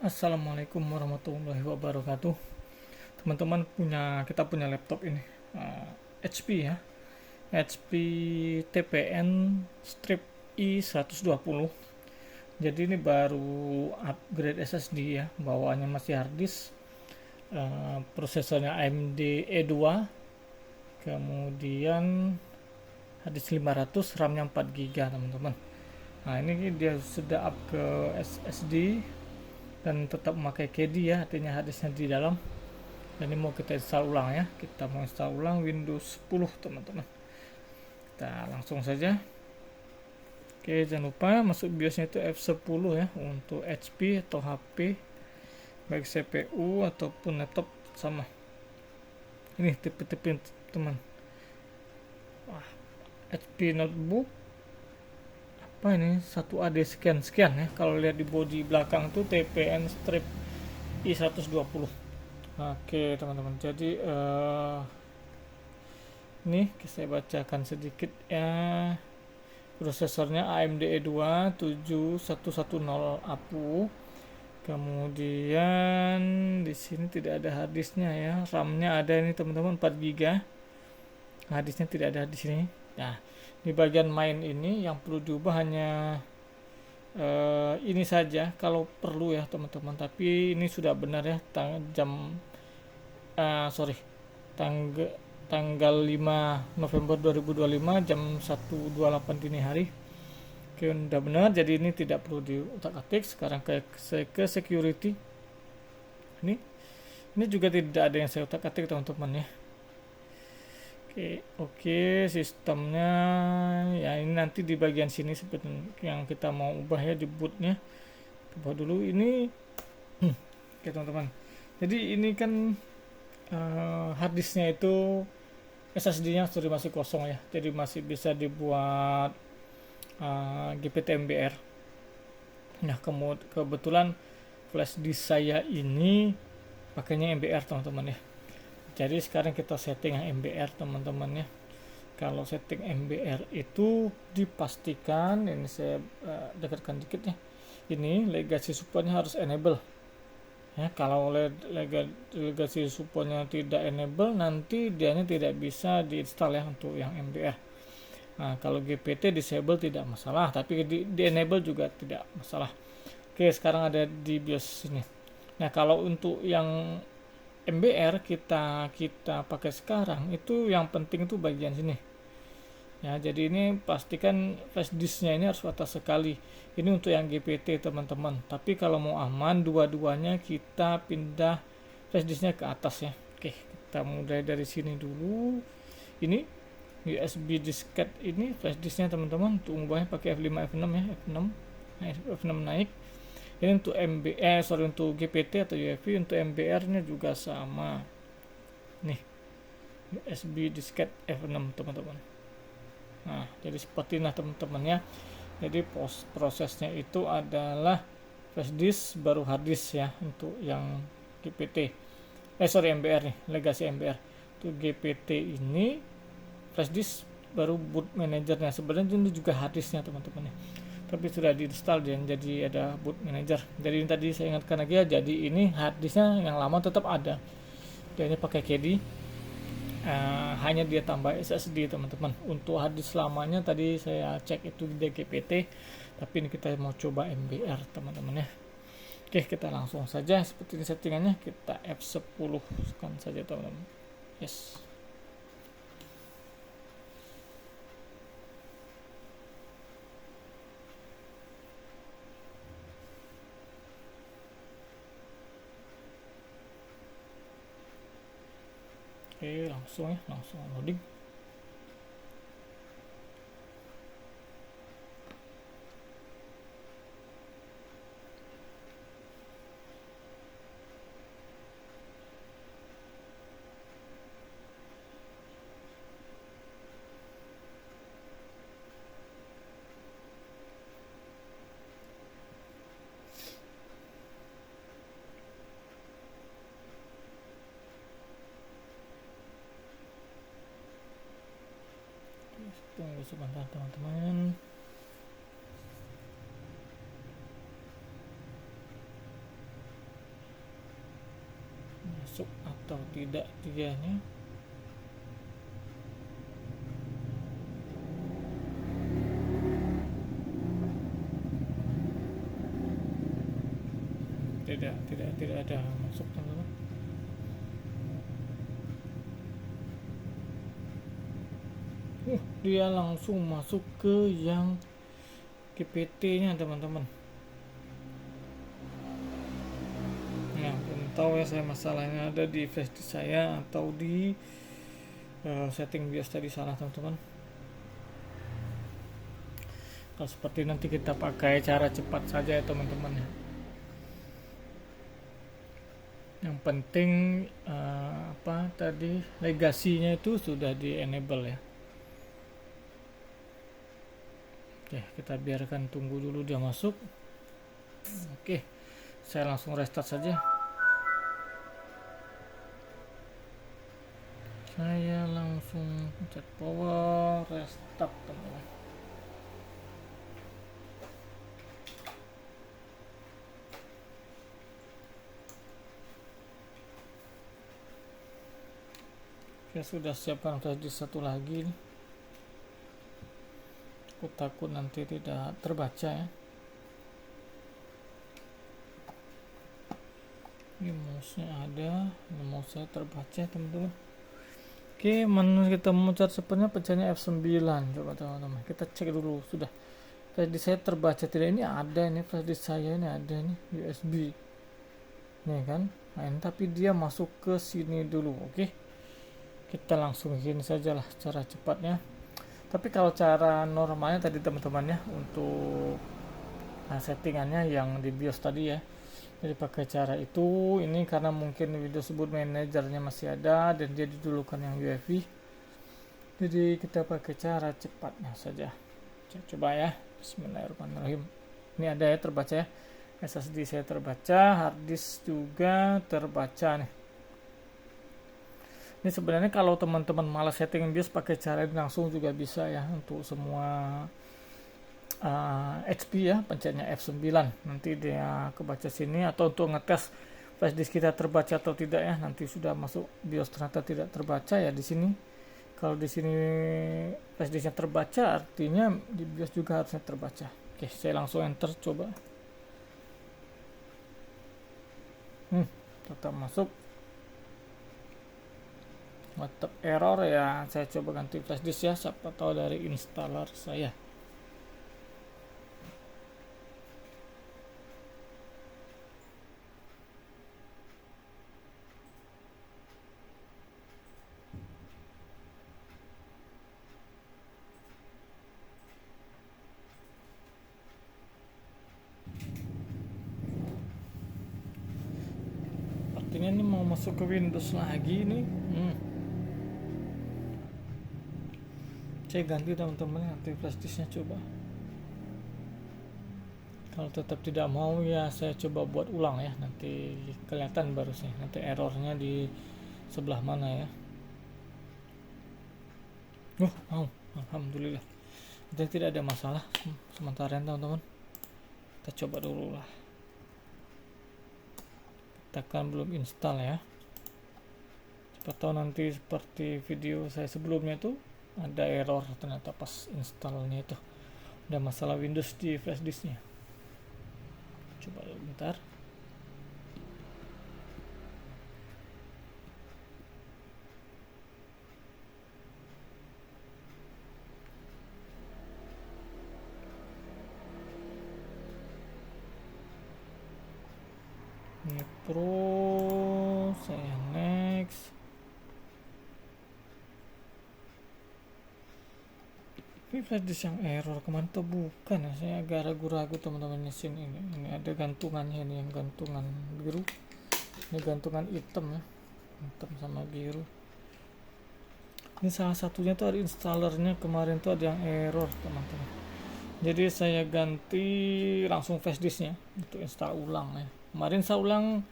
Assalamualaikum warahmatullahi wabarakatuh. Teman-teman kita punya laptop ini, HP ya, HP TPN Strip i120. Jadi ini baru upgrade SSD ya, bawaannya masih hard disk, prosesornya AMD E2, kemudian hard disk 500, RAM-nya 4 GB teman-teman. Nah ini dia sudah up ke SSD dan tetap memakai KD ya, artinya hard disknya di dalam. Dan ini mau kita install ulang ya, kita mau install ulang Windows 10 teman-teman. Kita langsung saja. Oke, jangan lupa masuk BIOSnya itu F10 ya, untuk HP atau HP baik CPU ataupun laptop sama. Ini tipe-tipe teman. Wah, HP notebook apa ini, 1AD sekian sekian ya. Kalau lihat di bodi belakang itu TPN strip i120. Oke teman-teman, jadi ini saya bacakan sedikit ya. Prosesornya AMD E2 7110 APU. Kemudian di sini tidak ada harddisknya ya. RAM-nya ada ini teman-teman 4 GB. Harddisknya tidak ada di sini. Nah, di bagian main ini yang perlu diubah hanya ini saja kalau perlu ya teman-teman. Tapi ini sudah benar ya, tanggal tanggal 5 November 2025 jam 1.28 dini hari. Oke, udah benar, jadi ini tidak perlu diutak-atik. Sekarang ke security. Ini juga tidak ada yang saya utak-atik teman-teman ya. Oke, sistemnya ya ini nanti di bagian sini seperti yang kita mau ubah ya, di bootnya. Ubah dulu ini. Oke teman-teman. Jadi ini kan harddisknya itu SSD-nya sudah masih kosong ya, jadi masih bisa dibuat GPT MBR. Nah, kebetulan flash disk saya ini pakainya MBR teman-teman ya. Jadi sekarang kita setting yang MBR teman-teman ya. Kalau setting MBR itu dipastikan, ini saya dekatkan dikit ya. Ini legacy supportnya harus enable. Ya, kalau legacy supportnya tidak enable, nanti dianya tidak bisa diinstal ya untuk yang MBR. Nah, kalau GPT disable tidak masalah, tapi di enable juga tidak masalah. Oke, sekarang ada di BIOS sini. Nah, kalau untuk yang MBR kita pakai sekarang, itu yang penting itu bagian sini. Ya, jadi ini pastikan flash disknya ini harus atas sekali. Ini untuk yang GPT teman-teman. Tapi kalau mau aman, dua-duanya kita pindah flash disknya ke atas ya. Oke, kita mulai dari sini dulu. Ini USB disket, ini flash disknya teman-teman. Untuk mengubahnya pakai F5 F6 ya, F6. Nah, F6 naik. Ini untuk untuk GPT atau UEFI. Untuk MBR-nya juga sama. Nih, USB disket F6 teman-teman. Nah, jadi seperti ini teman-teman ya. Jadi prosesnya itu adalah flash disk baru hard disk ya untuk yang GPT. MBR nih, legacy MBR. Untuk GPT ini flash disk baru boot manajernya. Sebenarnya ini juga hard disknya teman-teman ya. Tapi sudah diinstal dan jadi ada boot manager. Jadi ini tadi saya ingatkan lagi ya, jadi ini hard disknya yang lama tetap ada. Dan ini pakai KD. Hanya dia tambah SSD teman-teman. Untuk harddisk lamanya tadi saya cek itu di GPT, tapi ini kita mau coba MBR teman-teman ya. Oke, kita langsung saja seperti ini settingannya, kita F10 kan saja teman-teman. Yes. Oke, langsung loading. Tunggu sebentar teman-teman. masuk atau tidak dianya. Tidak ada masuk, teman-teman. Dia langsung masuk ke yang GPT nya, teman-teman. Nah, belum tahu ya saya masalahnya ada di flash disk saya atau di setting BIOS tadi sana, teman-teman. Kalau seperti nanti kita pakai cara cepat saja ya, teman-teman ya. Yang penting tadi legasinya itu sudah di enable ya. Oke, kita biarkan tunggu dulu dia masuk. Oke, saya langsung restart saja. Saya langsung pencet power restart, teman-teman. Saya sudah siapkan flash disk satu lagi nih. Aku takut nanti tidak terbaca ya. Ini mouse-nya ada, ini mouse saya terbaca, teman-teman. Oke, menu kita mencet sepertinya pencetnya F9. Coba teman-teman, kita cek dulu sudah flash disk saya terbaca tidak. Ini ada, ini flash disk saya ini ada nih USB. Nih kan, main tapi dia masuk ke sini dulu. Oke. Kita langsung gini saja lah cara cepatnya. Tapi kalau cara normalnya tadi teman-teman ya, untuk settingannya yang di BIOS tadi ya, jadi pakai cara itu. Ini karena mungkin Windows Boot Manager-nya masih ada dan dia didulukan yang UEFI, jadi kita pakai cara cepatnya saja. Coba ya, bismillahirrahmanirrahim. Ini ada ya terbaca ya, SSD saya terbaca, hard disk juga terbaca nih. Ini sebenarnya kalau teman-teman malas setting BIOS pakai cara ini langsung juga bisa ya, untuk semua HP ya, pencetnya F9 nanti dia kebaca sini. Atau untuk ngetes flash disk kita terbaca atau tidak ya, nanti sudah masuk BIOS ternyata tidak terbaca ya di sini. Kalau di sini flash disknya terbaca, artinya di BIOS juga harusnya terbaca. Oke, saya langsung enter coba. Tetap masuk. Tetap error ya. Saya coba ganti flash disk ya, siapa tahu dari installer saya. Artinya ini mau masuk ke Windows lagi nih. Saya ganti teman-teman, nanti flash disknya coba. Kalau tetap tidak mau ya saya coba buat ulang ya, nanti kelihatan baru sih nanti errornya di sebelah mana ya. Mau, alhamdulillah. Jadi tidak ada masalah sementara teman-teman. Kita coba dulu lah. Tekan belum install ya. Siapa tahu nanti seperti video saya sebelumnya tuh ada error ternyata pas installnya itu ada masalah Windows di flash disknya. Coba dulu bentar. Ini Pro, saya next. Ini flash disk yang error kemana tuh bukan ya, saya agak ragu-ragu teman-teman di sini. Ini ada gantungannya, ini yang gantungan biru, ini gantungan hitam ya, hitam sama biru. Ini salah satunya tuh ada installernya kemarin tuh ada yang error teman-teman. Jadi saya ganti langsung flash disknya untuk install ulang ya. Kemarin saya ulang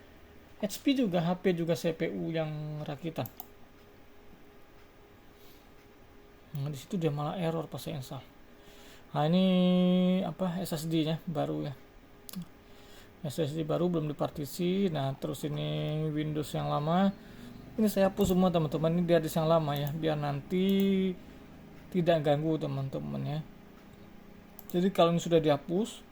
HP juga, HP juga CPU yang rakitan. Nah, di situ dia malah error pas saya install. Nah, ini SSD-nya baru ya. SSD baru belum dipartisi. Nah terus ini Windows yang lama ini saya hapus semua teman-teman, ini di harddisk yang lama ya, biar nanti tidak ganggu teman-teman ya. Jadi kalau ini sudah dihapus,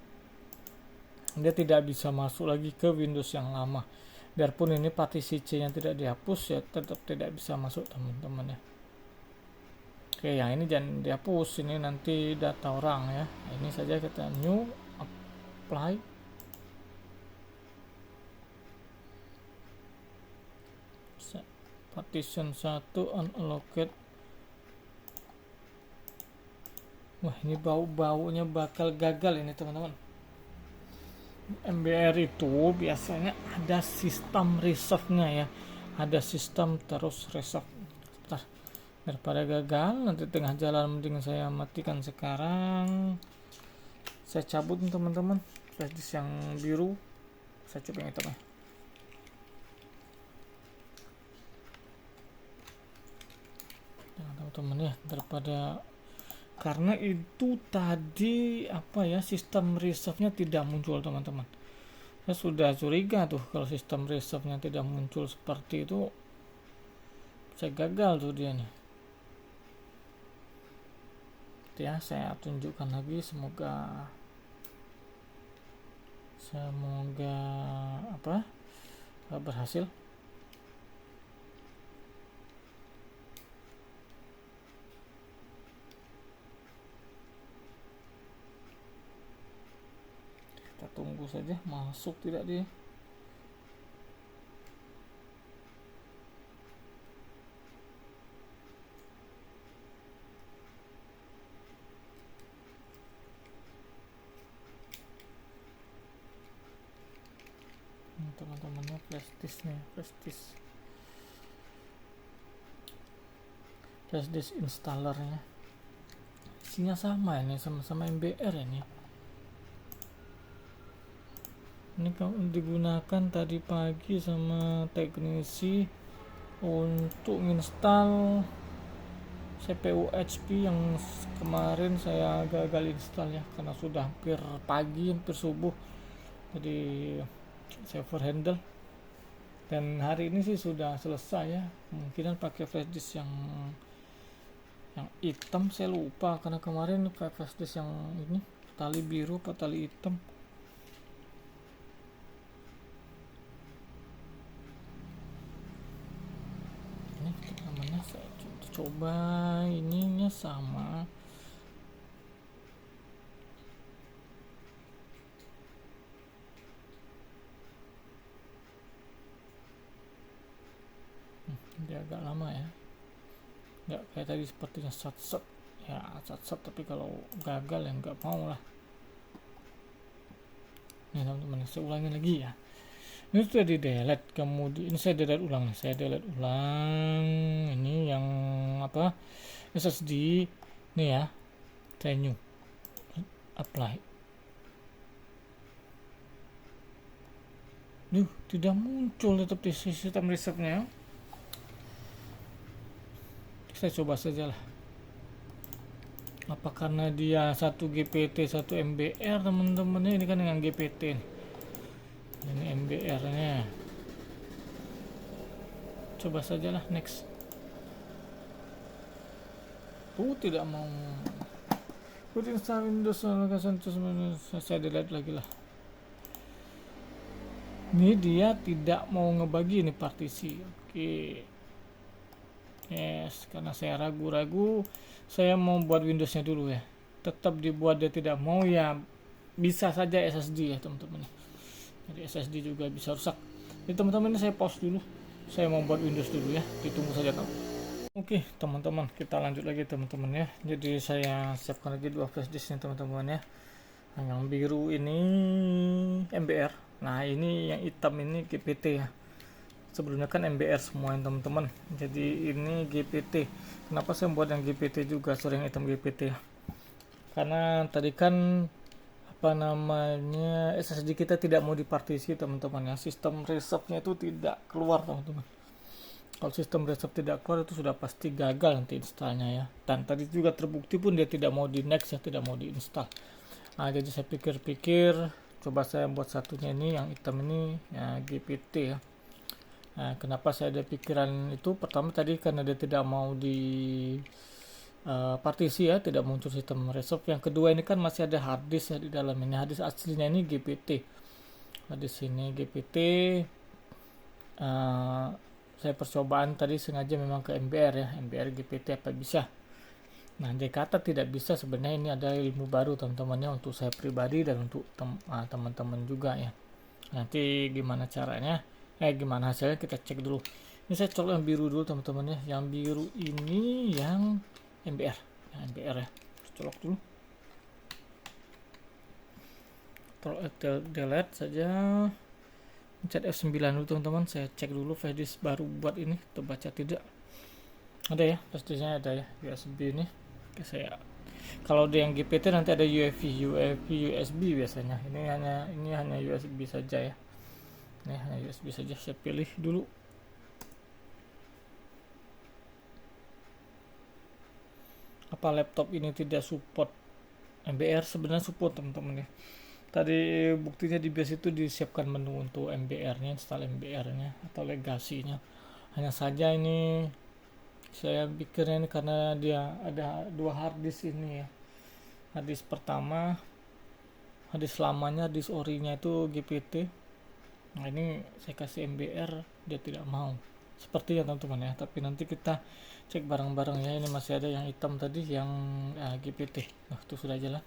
dia tidak bisa masuk lagi ke Windows yang lama. Biarpun ini partisi C yang tidak dihapus ya tetap tidak bisa masuk teman-teman ya. Oke, yang ini jangan dihapus, ini nanti data orang ya. Nah, ini saja kita new apply. Partition 1 unallocate. Wah, ini baunya bakal gagal ini teman-teman. MBR itu biasanya ada sistem reserve-nya ya. Ada sistem terus reserve. Bentar. Daripada gagal nanti tengah jalan, mending saya matikan sekarang. Saya cabut teman-teman flash disk yang biru, saya coba yang hitam ya. Teman-teman ya, daripada karena itu tadi apa ya, sistem reserve-nya tidak muncul teman-teman. Saya sudah curiga tuh kalau sistem reserve-nya tidak muncul seperti itu, saya gagal tuh dia nih. Ya saya tunjukkan lagi, semoga apa berhasil. Kita tunggu saja masuk tidak dia. Teman-temannya flash disk installernya isinya sama ini, sama-sama MBR ini kalau digunakan tadi pagi sama teknisi untuk install CPU HP yang kemarin saya gagal install ya, karena sudah hampir pagi, hampir subuh, jadi saya overhandle. Dan hari ini sih sudah selesai ya, kemungkinan pakai flash disk yang hitam, saya lupa karena kemarin flash disk yang ini tali biru atau tali hitam. Ini namanya saya coba ininya sama. Dia agak lama ya, nggak kayak tadi sepertinya sat ya, tapi kalau gagal ya nggak mau lah. Nih teman-teman, saya ulangi lagi ya, ini sudah di delete, kemudian ini saya delete ulang ini yang apa, SSD ini ya, saya new apply. Tidak muncul tetap di sistem reserve-nya. Saya coba saja lah, apa karena dia 1 GPT 1 MBR teman-teman, ini kan dengan GPT ini MBR nya. Coba saja lah, next. Tidak mau install Windows, saya delete lagi lah. Ini dia tidak mau ngebagi ini partisi. Oke. Yes, karena saya ragu-ragu, saya mau buat Windowsnya dulu ya. Tetap dibuat dia tidak mau ya, bisa saja SSD ya teman-teman. Jadi SSD juga bisa rusak. Jadi teman-teman, ini saya pause dulu. Saya mau buat Windows dulu ya, ditunggu saja teman. Oke teman-teman, kita lanjut lagi teman-teman ya. Jadi saya siapkan lagi 2 flash disk nih teman-teman ya. Yang biru ini MBR. Nah ini yang hitam ini GPT ya. Sebelumnya kan MBR semua teman-teman, jadi ini GPT. Kenapa saya buat yang GPT juga, yang hitam GPT ya, karena tadi kan apa namanya, SSD kita tidak mau dipartisi teman-teman ya, sistem reserve-nya itu tidak keluar teman-teman. Kalau sistem reserve tidak keluar itu sudah pasti gagal nanti installnya ya, dan tadi juga terbukti pun dia tidak mau di next ya, tidak mau diinstal. Nah jadi saya pikir-pikir coba saya buat satunya ini yang hitam ini ya, GPT ya. Nah, kenapa saya ada pikiran itu? Pertama tadi karena dia tidak mau di partisi ya, tidak muncul sistem resolve. Yang kedua ini kan masih ada hard disk ya di dalam ini. Hard disk aslinya ini GPT. Hard disk ini GPT. Saya percobaan tadi sengaja memang ke MBR ya, MBR GPT apa bisa. Nah, dia kata tidak bisa. Sebenarnya ini ada ilmu baru teman-temannya untuk saya pribadi dan untuk teman-teman juga ya. Nanti gimana caranya, gimana hasilnya kita cek dulu. Ini saya colok yang biru dulu teman-teman ya. Yang biru ini yang MBR ya, MBR ya. Colok dulu, delete saja, pencet F9 dulu teman-teman. Saya cek dulu flash disk baru buat ini terbaca tidak. Ada ya, flash disknya ada ya, USB ini. Oke, saya kalau ada yang GPT nanti ada USB biasanya. Ini hanya USB saja ya. Ini hanya USB saja. Saya pilih dulu. Apa laptop ini tidak support MBR? Sebenarnya support teman-teman ya. Tadi buktinya di BIOS itu disiapkan menu untuk MBR-nya, install MBR-nya atau legasinya. Hanya saja ini saya pikirnya ini karena dia ada dua hard disk ini ya. Hard disk pertama, hard disk lamanya, hard disk orinya itu GPT. Nah, ini saya kasih MBR, dia tidak mau. Sepertinya teman-teman ya. Tapi nanti kita cek bareng-bareng ya. Ini masih ada yang hitam tadi, yang GPT. Nah, itu sudah jalan.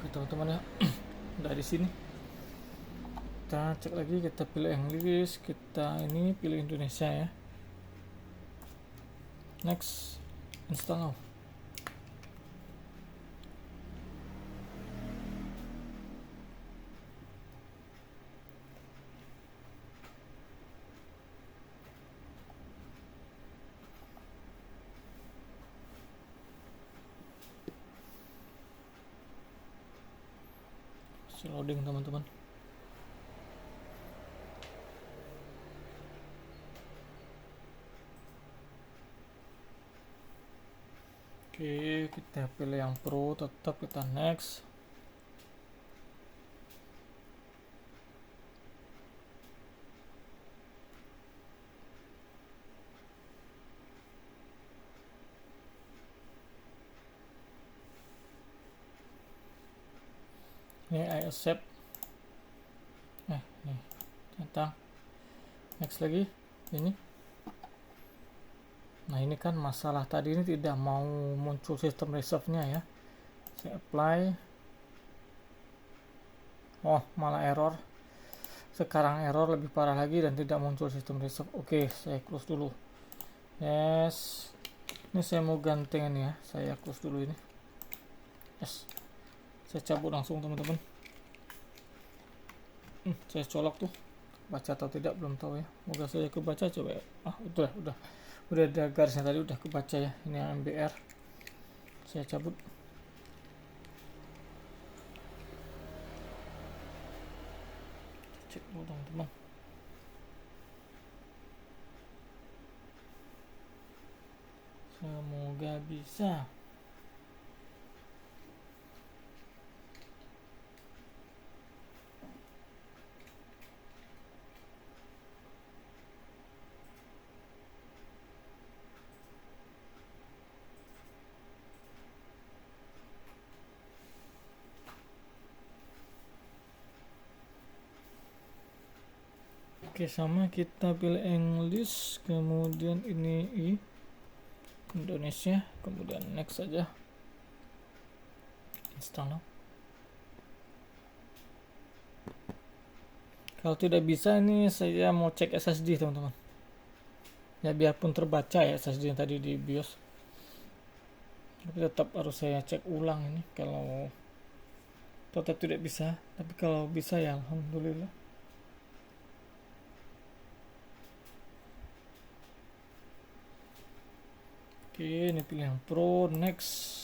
Oke teman-teman ya. Udah di sini. Kita cek lagi, kita pilih English, kita ini pilih Indonesia ya. Next, install now. Loading teman-teman. Oke, kita pilih yang Pro, tetap kita next. Ini I accept. Nih, centang. Next lagi, ini. Nah, ini kan masalah tadi ini tidak mau muncul sistem reserve-nya ya. Saya apply. Oh, malah error. Sekarang error lebih parah lagi dan tidak muncul sistem reserve. Oke, saya close dulu. Yes. Ini saya mau ganteng ini ya. Saya close dulu ini. Yes. Saya cabut langsung teman-teman. Saya colok tuh. Baca atau tidak belum tahu ya. Moga saya kebaca coba ya. Udah ada garisnya tadi, udah kebaca ya. Ini yang MBR. Saya cabut. Cek dulu teman-teman. Semoga bisa. Oke, sama kita pilih English, kemudian ini Indonesia, kemudian next saja. Install now. Kalau tidak bisa ini saya mau cek SSD teman-teman. Ya biarpun terbaca ya SSD yang tadi di BIOS. Tapi tetap harus saya cek ulang ini kalau tetap tidak bisa, tapi kalau bisa ya alhamdulillah. Oke, ini pilih yang pro, next.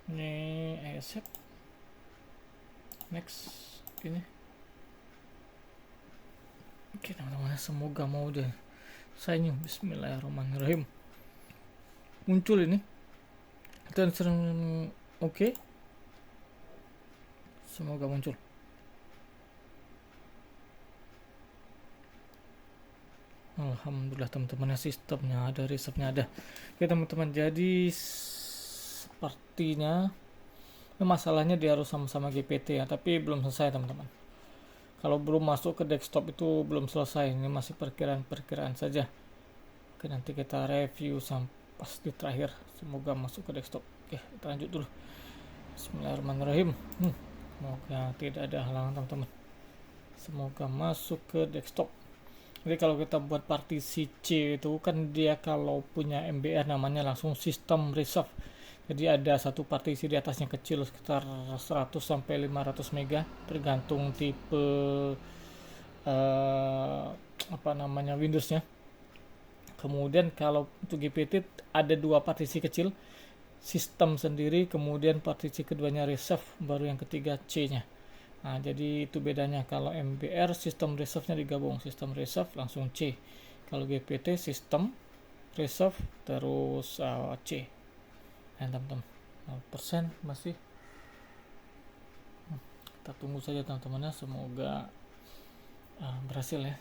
Ini accept, next. Ini oke teman-teman, semoga mau deh saya. Bismillahirrahmanirrahim, muncul ini kita sering. Oke, semoga muncul. Alhamdulillah teman-teman, sistemnya ada, resepnya ada. Oke teman-teman, jadi sepertinya masalahnya dia harus sama-sama GPT ya, tapi belum selesai teman-teman. Kalau belum masuk ke desktop itu belum selesai, ini masih perkiraan saja. Oke, nanti kita review sampai pas di terakhir, semoga masuk ke desktop. Oke, kita lanjut dulu. Bismillahirrahmanirrahim. Semoga tidak ada halangan teman-teman, semoga masuk ke desktop. Jadi kalau kita buat partisi C itu kan dia kalau punya MBR namanya langsung sistem reserve. Jadi ada satu partisi di atasnya kecil sekitar 100 sampai 500 mega tergantung tipe apa namanya Windowsnya. Kemudian kalau untuk GPT ada dua partisi kecil, sistem sendiri, kemudian partisi keduanya reserve, baru yang ketiga C-nya. Nah, jadi itu bedanya. Kalau MBR sistem reserve-nya digabung, sistem reserve langsung C. Kalau GPT sistem reserve terus C. Nah, teman-teman, 0% masih. Kita tunggu saja teman-teman ya, semoga berhasil ya.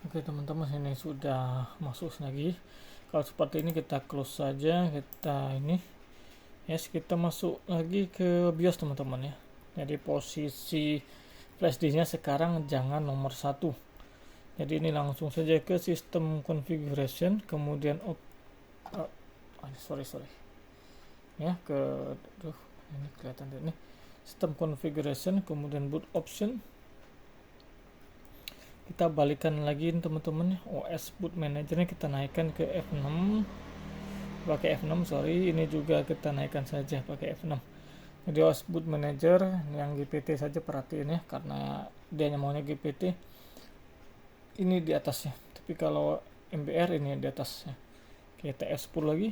Oke teman-teman, ini sudah masuk lagi. Kalau seperti ini kita close saja, kita ini yes, kita masuk lagi ke BIOS teman-teman ya. Jadi posisi flash disknya sekarang jangan nomor 1. Jadi ini langsung saja ke sistem configuration, kemudian sorry ya, ke ini kelihatan ini sistem configuration, kemudian boot option. Kita balikan lagi teman-teman, OS boot managernya kita naikkan ke F6, pakai F6 sorry, ini juga kita naikkan saja pakai F6. Jadi OS boot manager yang GPT saja perhatiin ya, karena dia hanya maunya GPT, ini di atasnya, tapi kalau MBR ini di atasnya. Kita F10 lagi.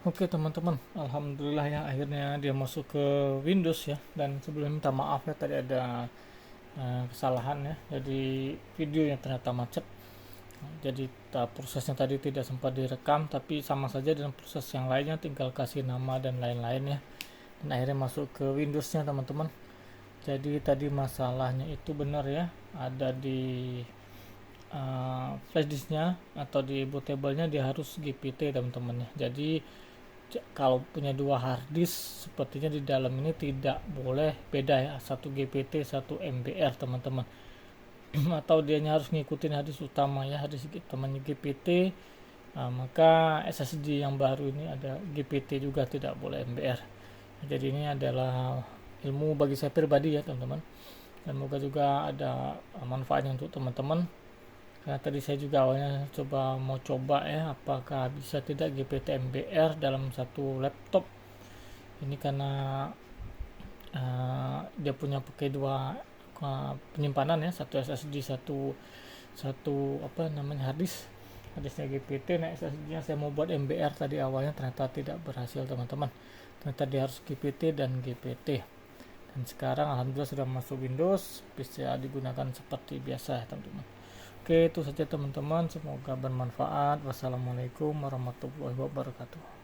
Oke teman-teman, alhamdulillah ya akhirnya dia masuk ke Windows ya. Dan sebelumnya minta maaf ya, tadi ada kesalahan ya, jadi videonya ternyata macet. Jadi prosesnya tadi tidak sempat direkam, tapi sama saja dengan proses yang lainnya, tinggal kasih nama dan lain-lain ya. Dan akhirnya masuk ke Windowsnya teman-teman. Jadi tadi masalahnya itu benar ya, ada di flash disknya atau di bootable-nya dia harus GPT teman-teman ya. Jadi kalau punya dua hard disk sepertinya di dalam ini tidak boleh beda ya, satu GPT satu MBR teman-teman. Atau dianya harus ngikutin hard disk utama ya, hard disk temannya GPT. Maka SSD yang baru ini ada GPT juga, tidak boleh MBR. Jadi ini adalah ilmu bagi saya pribadi ya teman-teman, dan semoga juga ada manfaatnya untuk teman-teman. Karena tadi saya juga awalnya mau coba ya, apakah bisa tidak GPT MBR dalam satu laptop ini, karena dia punya pakai dua penyimpanan ya, satu SSD, satu apa namanya, harddisknya GPT. Nah SSD-nya saya mau buat MBR tadi awalnya, ternyata tidak berhasil teman-teman. Ternyata dia harus GPT dan GPT. Dan sekarang alhamdulillah sudah masuk Windows, bisa digunakan seperti biasa ya teman-teman. Oke, itu saja teman-teman, semoga bermanfaat. Wassalamualaikum warahmatullahi wabarakatuh.